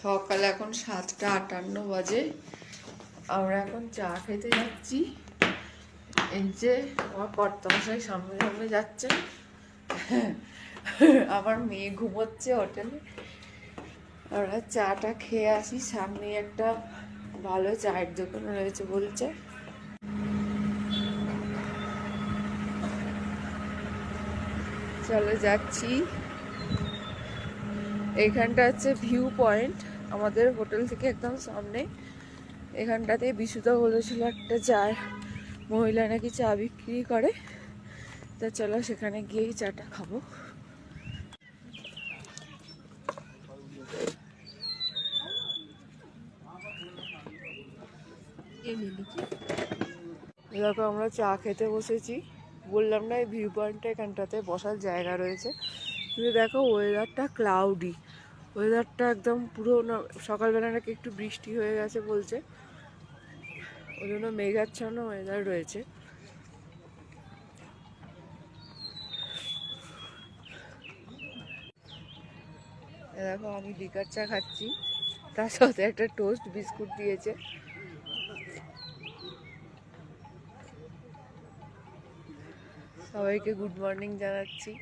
সকাল এখন 7:58 বাজে। আমরা এখন চা খেতে যাচ্ছি। এই যে আমার কর্তামশাই সামনে সামনে যাচ্ছেন, আমার মেয়ে ঘুমোচ্ছে হোটেলে। আমরা চাটা খেয়ে আসি। সামনে একটা ভালো চায়ের দোকান রয়েছে বলছে। চলে যাচ্ছি। এইখানটা হচ্ছে ভিউ পয়েন্ট, আমাদের হোটেল থেকে একদম সামনে। এখানটাতে বিশুদা বলেছিল একটা চায়ের মহিলা নাকি চা বিক্রি করে, তা চলো সেখানে গিয়েই চাটা খাবো। দেখো আমরা চা খেতে বসেছি। বললাম না এই ভিউ পয়েন্টটা এখানটাতে বসার জায়গা রয়েছে, কিন্তু দেখো ওয়েদারটা ক্লাউডি। ওয়েদারটা একদম পুরো সকালবেলা নাকি একটু বৃষ্টি হয়ে গেছে বলছে, ওই জন্য মেঘাচ্ছন্ন ওয়েদার রয়েছে। দেখো আমি লিকার চা খাচ্ছি, তার সাথে একটা টোস্ট বিস্কুট দিয়েছে। সবাইকে গুড মর্নিং জানাচ্ছি।